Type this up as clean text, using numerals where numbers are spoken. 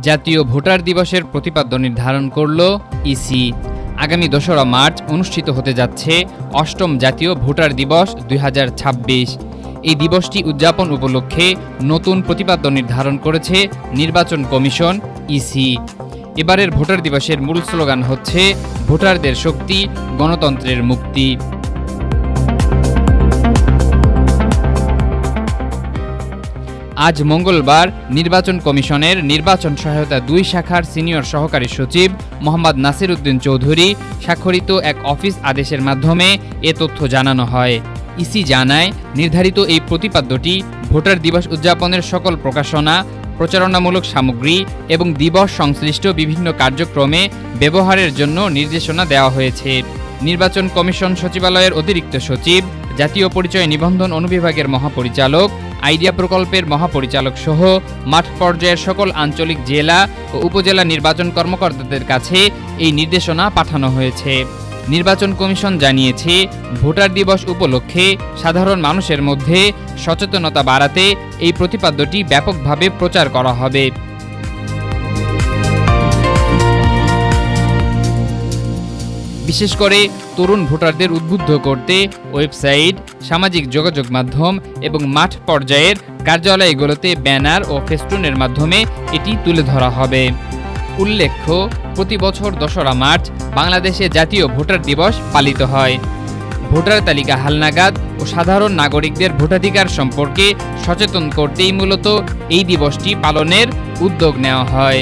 জাতীয় ভোটার দিবসের প্রতিপাদ্য নির্ধারণ করল ইসি। আগামী ২রা মার্চ অনুষ্ঠিত হতে যাচ্ছে ৮ম জাতীয় ভোটার দিবস ২০২৬। এই দিবসটি উদযাপন উপলক্ষে নতুন প্রতিপাদ্য নির্ধারণ করেছে নির্বাচন কমিশন ইসি। এবারের ভোটার দিবসের মূল স্লোগান হচ্ছে ভোটারদের শক্তি, গণতন্ত্রের মুক্তি। আজ মঙ্গলবার নির্বাচন কমিশনের নির্বাচন সহায়তা ২ শাখার সিনিয়র সহকারী সচিব মোহাম্মদ নাসির উদ্দিন চৌধুরী স্বাক্ষরিত এক অফিস আদেশের মাধ্যমে এ তথ্য জানানো হয়। ইসি জানায়, নির্ধারিত এই প্রতিপাদ্যটি ভোটার দিবস উদযাপনের সকল প্রকাশনা, প্রচারণামূলক সামগ্রী এবং দিবস সংশ্লিষ্ট বিভিন্ন কার্যক্রমে ব্যবহারের জন্য নির্দেশনা দেওয়া হয়েছে। নির্বাচন কমিশন সচিবালয়ের অতিরিক্ত সচিব, জাতীয় পরিচয় নিবন্ধন অনুবিভাগের মহাপরিচালক, আইডিয়া প্রকল্পের মহাপরিচালক সহ মাঠ পর্যায়ের সকল আঞ্চলিক জেলা ও উপজেলা নির্বাচন কর্মকর্তাদের কাছে এই নির্দেশনা পাঠানো হয়েছে। নির্বাচন কমিশন জানিয়েছে, ভোটার দিবস উপলক্ষে সাধারণ মানুষের মধ্যে সচেতনতা বাড়াতে এই প্রতিপাদ্যটি ব্যাপকভাবে প্রচার করা হবে। বিশেষ করে তরুণ ভোটারদের উদ্বুদ্ধ করতে ওয়েবসাইট, সামাজিক যোগাযোগ মাধ্যম এবং মাঠ পর্যায়ের কার্যালয়গুলোতে ব্যানার ও ফেস্টুনের মাধ্যমে এটি তুলে ধরা হবে। উল্লেখ্য, প্রতি বছর ২রা মার্চ বাংলাদেশে জাতীয় ভোটার দিবস পালিত হয়। ভোটার তালিকা হালনাগাদ ও সাধারণ নাগরিকদের ভোটাধিকার সম্পর্কে সচেতন করতেই মূলত এই দিবসটি পালনের উদ্যোগ নেওয়া হয়।